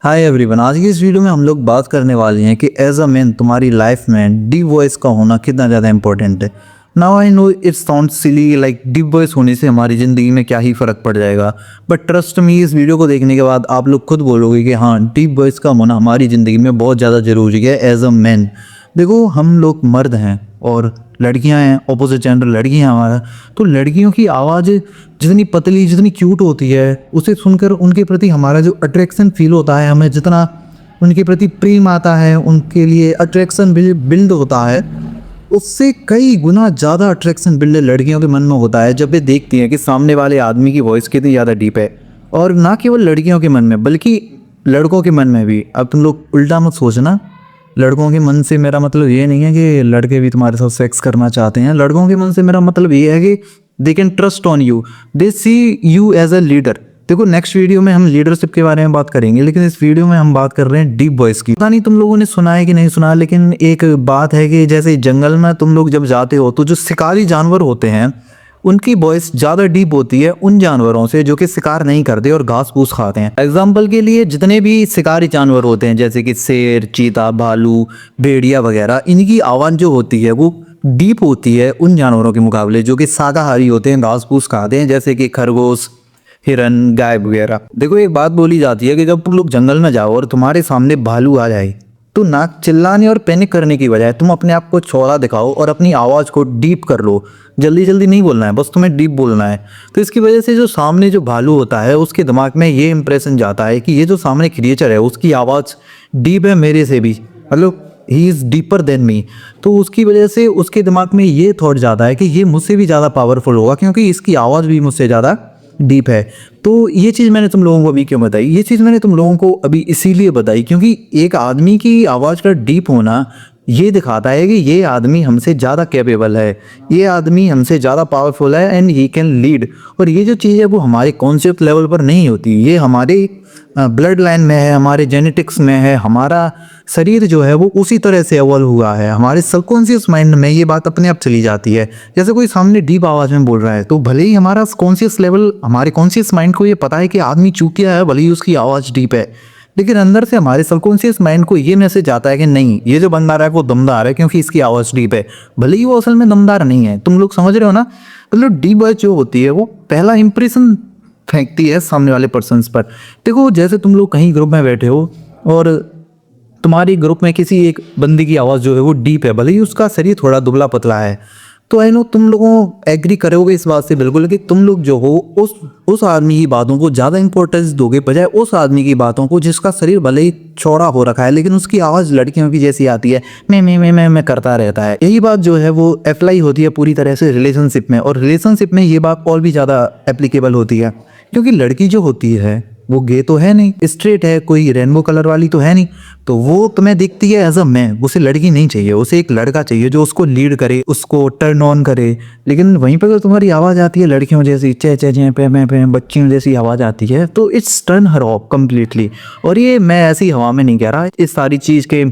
Hi everyone, आज की इस वीडियो में हम लोग बात करने वाले हैं कि एज अ मैन तुम्हारी लाइफ में डीप वॉइस का होना कितना ज़्यादा इंपॉर्टेंट है। Now I know it sound silly, like deep voice होने से हमारी ज़िंदगी में क्या ही फ़र्क पड़ जाएगा, बट ट्रस्ट मी, इस वीडियो को देखने के बाद आप लोग खुद बोलोगे कि हाँ, डीप वॉइस का होना हमारी ज़िंदगी में बहुत ज़्यादा ज़रूरी है एज अ मैन। देखो, हम लोग मर्द हैं और लड़कियां हैं, ऑपोजिट जेंडर लड़कियां हमारा, तो लड़कियों की आवाज़ जितनी पतली, जितनी क्यूट होती है, उसे सुनकर उनके प्रति हमारा जो अट्रैक्शन फील होता है, हमें जितना उनके प्रति प्रेम आता है, उनके लिए अट्रैक्शन बिल्ड होता है, उससे कई गुना ज़्यादा अट्रैक्शन बिल्ड लड़कियों के मन में होता है जब वे देखती हैं कि सामने वाले आदमी की वॉइस कितनी ज़्यादा डीप है। और ना केवल लड़कियों के मन में बल्कि लड़कों के मन में भी। अब तुम लोग उल्टा मत सोचना, लड़कों के मन से मेरा मतलब ये नहीं है कि लड़के भी तुम्हारे साथ सेक्स करना चाहते हैं। लड़कों के मन से मेरा मतलब ये है कि they can trust on you, they see you as a leader. देखो, नेक्स्ट वीडियो में हम लीडरशिप के बारे में बात करेंगे, लेकिन इस वीडियो में हम बात कर रहे हैं डीप वॉइस की। पता नहीं तुम लोगों ने सुना है कि नहीं सुना, लेकिन एक बात है कि जैसे जंगल में तुम लोग जब जाते हो तो जो शिकारी जानवर होते हैं उनकी वॉइस ज़्यादा डीप होती है उन जानवरों से जो कि शिकार नहीं करते और घास फूस खाते हैं। एग्जाम्पल के लिए, जितने भी शिकारी जानवर होते हैं जैसे कि शेर, चीता, भालू, भेड़िया वगैरह, इनकी आवाज़ जो होती है वो डीप होती है उन जानवरों के मुकाबले जो कि शाकाहारी होते हैं, घास फूस खाते हैं, जैसे कि खरगोश, हिरन, गाय वगैरह। देखो, एक बात बोली जाती है कि जब तुम लोग जंगल में जाओ और तुम्हारे सामने भालू आ जाए तो ना चिल्लाने और पैनिक करने की बजाय तुम अपने आप को चौड़ा दिखाओ और अपनी आवाज़ को डीप कर लो। जल्दी जल्दी नहीं बोलना है, बस तुम्हें डीप बोलना है। तो इसकी वजह से जो सामने जो भालू होता है उसके दिमाग में ये इंप्रेशन जाता है कि ये जो सामने क्रिएचर है उसकी आवाज़ डीप है मेरे से भी, मतलब he is deeper than me. तो उसकी वजह से उसके दिमाग में ये थॉट जाता है कि ये मुझसे भी ज़्यादा पावरफुल होगा क्योंकि इसकी आवाज़ भी मुझसे ज़्यादा डीप है। तो ये चीज़ मैंने तुम लोगों को अभी क्यों बताई? ये चीज़ मैंने तुम लोगों को अभी इसीलिए बताई क्योंकि एक आदमी की आवाज़ का डीप होना ये दिखाता है कि ये आदमी हमसे ज़्यादा कैपेबल है, ये आदमी हमसे ज़्यादा पावरफुल है एंड ही कैन लीड। और ये जो चीज़ है वो हमारे कॉन्सेप्ट लेवल पर नहीं होती, ये हमारे ब्लड लाइन में है, हमारे जेनेटिक्स में है, हमारा शरीर जो है वो उसी तरह से एवॉल्व हुआ है, हमारे सबकॉन्शियस माइंड में ये बात अपने आप चली जाती है। जैसे कोई सामने डीप आवाज़ में बोल रहा है तो भले ही हमारा कॉन्शियस लेवल, हमारे कॉन्शियस माइंड को ये पता है कि आदमी चूतिया है, भले ही उसकी आवाज़ डीप है, लेकिन अंदर से हमारे सबकॉन्शियस माइंड को ये मैसेज आता है कि नहीं, ये जो बंदा रहा है वो दमदार है क्योंकि इसकी आवाज़ डीप है, भले ही वो असल में दमदार नहीं है। तुम लोग समझ रहे हो ना? मतलब डीप वॉइस जो होती है वो पहला इंप्रेशन फेंकती है सामने वाले पर्सन्स पर। देखो, जैसे तुम लोग कहीं ग्रुप में बैठे हो और तुम्हारी ग्रुप में किसी एक बंदी की आवाज़ जो है वो डीप है, भले ही उसका शरीर थोड़ा दुबला पतला है, तो आई नो तुम लोगों एग्री करोगे इस बात से बिल्कुल कि तुम लोग जो हो उस आदमी की बातों को ज़्यादा इंपॉर्टेंस दोगे बजाय उस आदमी की बातों को जिसका शरीर भले ही चौड़ा हो रखा है लेकिन उसकी आवाज़ लड़कियों की जैसी आती है, मैं करता रहता है। यही बात जो है वो अप्लाई होती है पूरी तरह से रिलेशनशिप में, और रिलेशनशिप में ये बात और भी ज़्यादा एप्लीकेबल होती है क्योंकि लड़की जो होती है वो गे तो है नहीं, स्ट्रेट है, कोई रेनबो कलर वाली तो है नहीं, तो वो तुम्हें दिखती है एज अ मैन। उसे लड़की नहीं चाहिए, उसे एक लड़का चाहिए जो उसको लीड करे, उसको टर्न ऑन करे। लेकिन वहीं पर अगर तुम्हारी आवाज़ आती है लड़कियों जैसी, चे चे चे पे बच्चियों जैसी आवाज़ आती है, तो it's turn her of completely. और ये मैं ऐसी हवा में नहीं कह रहा, इस सारी चीज़ के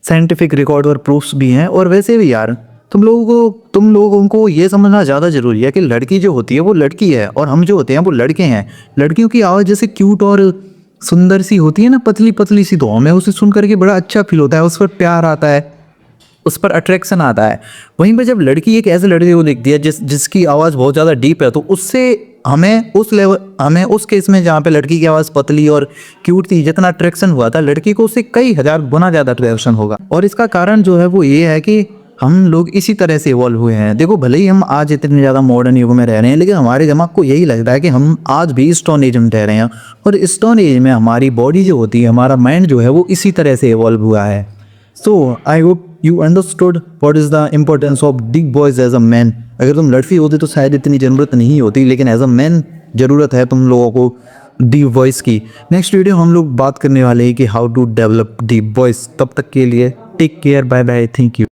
साइंटिफिक रिकॉर्ड और प्रूफ्स भी हैं। और वैसे भी यार, तुम लोगों को ये समझना ज़्यादा ज़रूरी है कि लड़की जो होती है वो लड़की है और हम जो होते हैं वो लड़के हैं। लड़कियों की आवाज़ जैसे क्यूट और सुंदर सी होती है ना, पतली पतली सी, तो हमें उसे सुन करके बड़ा अच्छा फील होता है, उस पर प्यार आता है, उस पर अट्रैक्शन आता है। वहीं पर जब लड़की एक ऐसे लड़के को देखती है जिसकी आवाज़ बहुत ज़्यादा डीप है, तो उससे हमें उस केस में जहाँ पे लड़की की आवाज़ पतली और क्यूट थी, जितना अट्रैक्शन हुआ था, लड़की को उससे कई हजार गुना ज़्यादा अट्रैक्शन होगा। और इसका कारण जो है वो ये है कि हम लोग इसी तरह से इवॉल्व हुए हैं। देखो, भले ही हम आज इतने ज़्यादा मॉडर्न युग में रह रहे हैं, लेकिन हमारे दिमाग को यही लगता है कि हम आज भी स्टोन एज में रह रहे हैं, और स्टोन एज में हमारी बॉडी जो होती है, हमारा माइंड जो है वो इसी तरह से इवॉल्व हुआ है। So I hope you understood what is the importance of deep voice as a man. अगर तुम लड़की होती तो शायद इतनी ज़रूरत नहीं होती, लेकिन एज अ मैन ज़रूरत है तुम लोगों को डीप वॉइस की। नेक्स्ट वीडियो हम लोग बात करने वाले हैं कि how to develop deep voice. तब तक के लिए take care, bye bye, thank you.